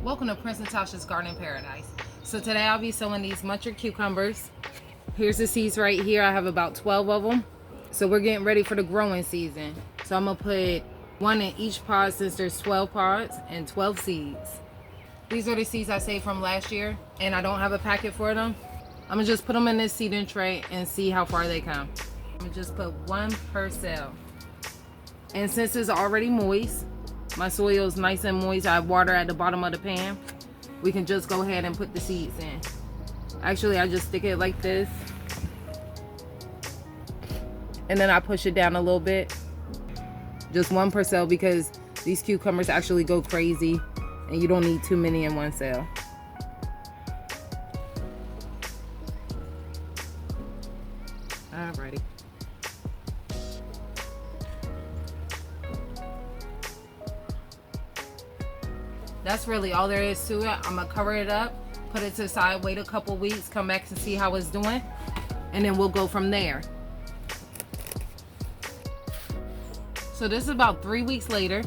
Welcome to Prince Natasha's Garden Paradise. So today I'll be sowing these Muncher Cucumbers. Here's the seeds right here. I have about 12 of them. So we're getting ready for the growing season. So I'm gonna put one in each pod since there's 12 pods and 12 seeds. These are the seeds I saved from last year and I don't have a packet for them. I'm gonna just put them in this seeding tray and see how far they come. I'm gonna just put one per cell. And since it's already moist, my soil is nice and moist, I have water at the bottom of the pan, we can just go ahead and put the seeds in. Actually, I just stick it like this. And then I push it down a little bit. Just one per cell because these cucumbers actually go crazy and you don't need too many in one cell. Alrighty. That's really all there is to it. I'm gonna cover it up, put it to the side, wait a couple weeks, come back to see how it's doing, and then we'll go from there. So this is about 3 weeks later.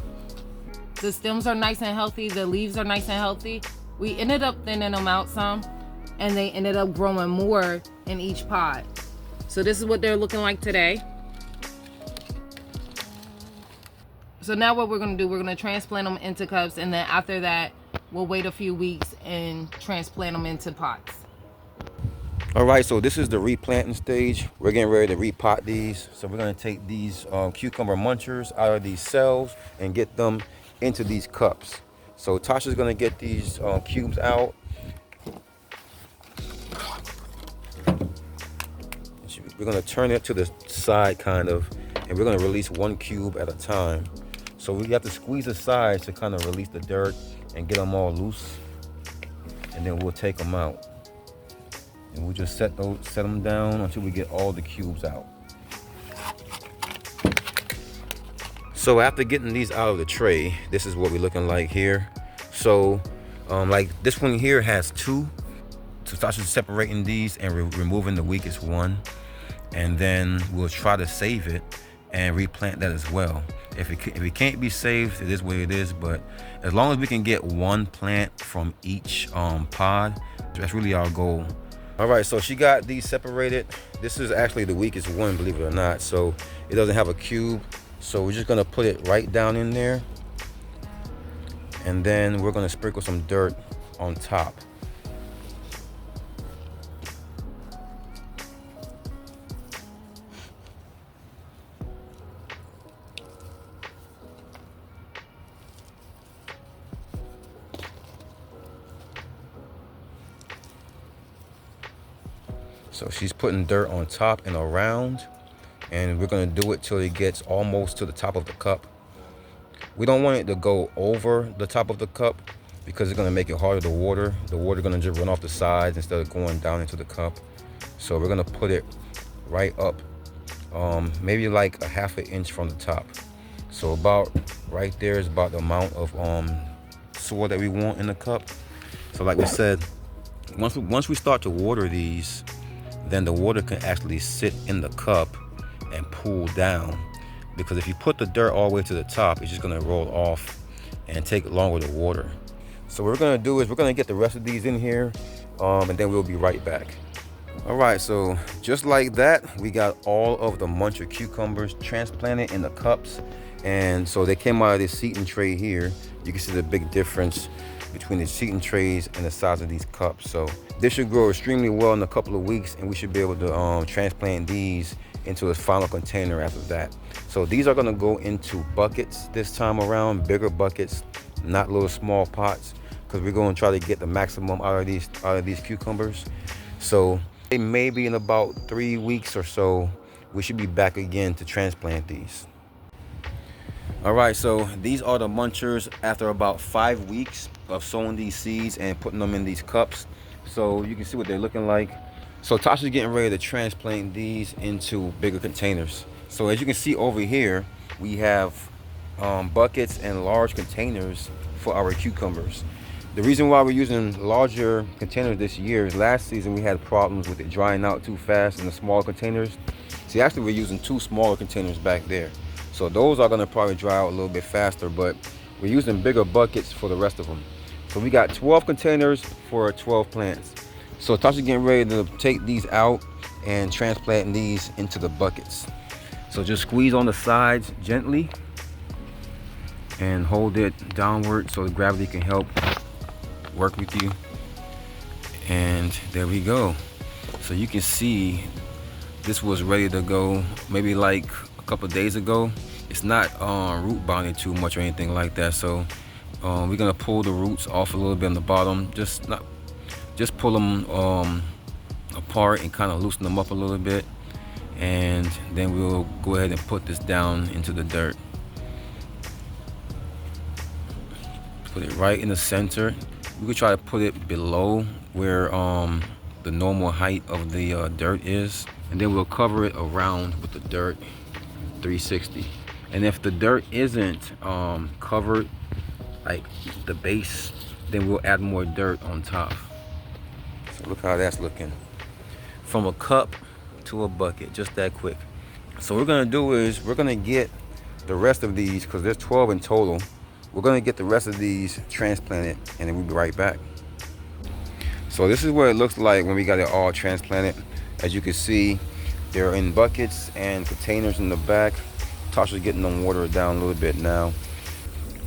The stems are nice and healthy, the leaves are nice and healthy. We ended up thinning them out some, and they ended up growing more in each pod. So this is what they're looking like today. So now what we're gonna do, we're gonna transplant them into cups, and then after that, we'll wait a few weeks and transplant them into pots. All right, so this is the replanting stage. We're getting ready to repot these. So we're gonna take these cucumber munchers out of these cells and get them into these cups. So Tasha's gonna get these cubes out. We're gonna turn it to the side kind of, and we're gonna release one cube at a time. So we have to squeeze the sides to kind of release the dirt and get them all loose. And then we'll take them out. And we'll just set them down until we get all the cubes out. So after getting these out of the tray, this is what we're looking like here. So like this one here has two. So Tasha's separating these and removing the weakest one. And then we'll try to save it and replant that as well. If it can't be saved, it is what it is, but as long as we can get one plant from each pod, that's really our goal. All right, so she got these separated. This is actually the weakest one, believe it or not, so it doesn't have a cube. So we're just gonna put it right down in there, and then we're gonna sprinkle some dirt on top. So she's putting dirt on top and around, and we're gonna do it till it gets almost to the top of the cup. We don't want it to go over the top of the cup because it's gonna make it harder to water. The water gonna just run off the sides instead of going down into the cup. So we're gonna put it right up, maybe like a ½ an inch from the top. So about right there is about the amount of soil that we want in the cup. So like we said, once we start to water these, then the water can actually sit in the cup and pool down, because if you put the dirt all the way to the top, it's just going to roll off and take longer to water. So what we're going to do is we're going to get the rest of these in here, and then we'll be right back. All right, so just like that, we got all of the Muncher cucumbers transplanted in the cups, and so they came out of this seating tray here. You can see the big difference between the seating trays and the size of these cups. So this should grow extremely well in a couple of weeks, and we should be able to transplant these into a final container after that. So these are gonna go into buckets this time around, bigger buckets, not little small pots, because we're gonna try to get the maximum out of these cucumbers. So maybe in about 3 weeks or so, we should be back again to transplant these. All right, so these are the munchers after about 5 weeks of sowing these seeds and putting them in these cups. So you can see what they're looking like. So Tasha's getting ready to transplant these into bigger containers. So as you can see over here, we have buckets and large containers for our cucumbers. The reason why we're using larger containers this year is last season we had problems with it drying out too fast in the small containers. See, actually we're using 2 smaller containers back there. So those are gonna probably dry out a little bit faster, but we're using bigger buckets for the rest of them. So we got 12 containers for 12 plants. So Tasha's getting ready to take these out and transplant these into the buckets. So just squeeze on the sides gently and hold it downward so the gravity can help work with you. And there we go. So you can see this was ready to go maybe like a couple of days ago. It's not root bonded too much or anything like that. So we're gonna pull the roots off a little bit on the bottom. Just pull them apart and kind of loosen them up a little bit. And then we'll go ahead and put this down into the dirt. Put it right in the center. We could try to put it below where the normal height of the dirt is, and then we'll cover it around with the dirt 360. And if the dirt isn't covered, like the base, then we'll add more dirt on top. So look how that's looking. From a cup to a bucket, just that quick. So what we're gonna do is we're gonna get the rest of these, because there's 12 in total. We're gonna get the rest of these transplanted and then we'll be right back. So this is what it looks like when we got it all transplanted. As you can see, they're in buckets and containers in the back. Tasha's getting them watered down a little bit now.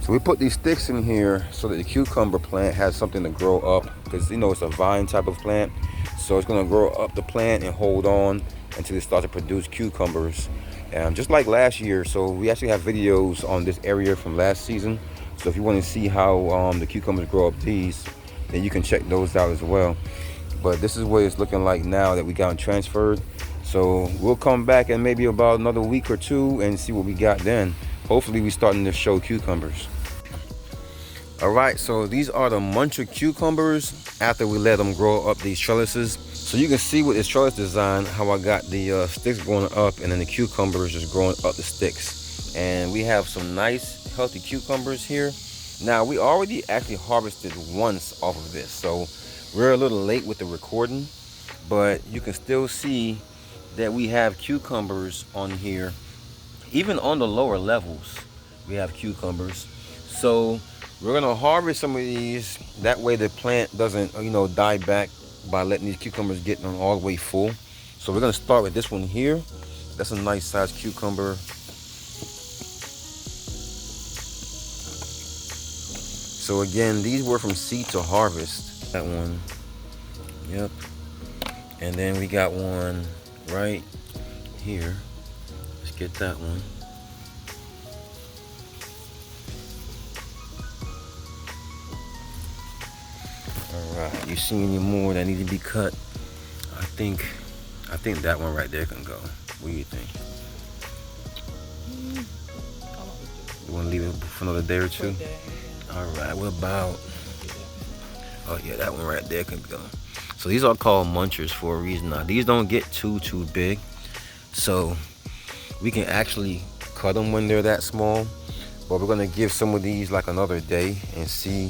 So we put these sticks in here so that the cucumber plant has something to grow up, because you know it's a vine type of plant. So it's gonna grow up the plant and hold on until it starts to produce cucumbers. Just like last year. So we actually have videos on this area from last season. So if you want to see how the cucumbers grow up these, then you can check those out as well. But this is what it's looking like now that we got them transferred. So we'll come back in maybe about another week or two and see what we got then. Hopefully we're starting to show cucumbers. All right, so these are the Muncher cucumbers after we let them grow up these trellises. So you can see with this trellis design how I got the sticks growing up and then the cucumbers just growing up the sticks. And we have some nice healthy cucumbers here. Now we already actually harvested once off of this, so we're a little late with the recording, but you can still see that we have cucumbers on here. Even on the lower levels we have cucumbers. So we're gonna harvest some of these, that way the plant doesn't die back by letting these cucumbers get on all the way full. So we're gonna start with this one here. That's a nice sized cucumber. So again, these were from seed to harvest. That one, yep. And then we got one right here. Let's get that one. All right, you see any more that need to be cut? I think that one right there can go. What do you think? You want to leave it for another day or two? All right, what about, oh yeah, that one right there can go. So these are called munchers for a reason. Now these don't get too big, so we can actually cut them when they're that small, but we're gonna give some of these like another day and see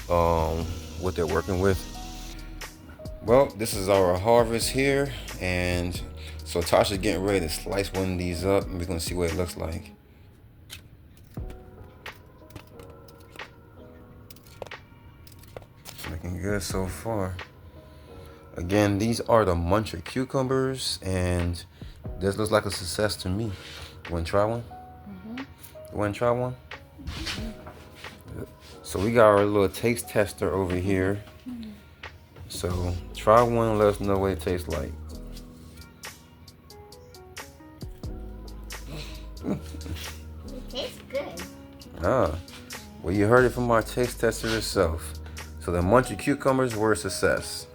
what they're working with. Well, this is our harvest here, and so Tasha's getting ready to slice one of these up and we're gonna see what it looks like. Looking good so far. Again, these are the Muncher cucumbers, and this looks like a success to me. You want to try one? Mm-hmm. You want to try one? Mm-hmm. So we got our little taste tester over here. Mm-hmm. So try one and let us know what it tastes like. It tastes good. Ah, well, you heard it from our taste tester herself. So the Muncher cucumbers were a success.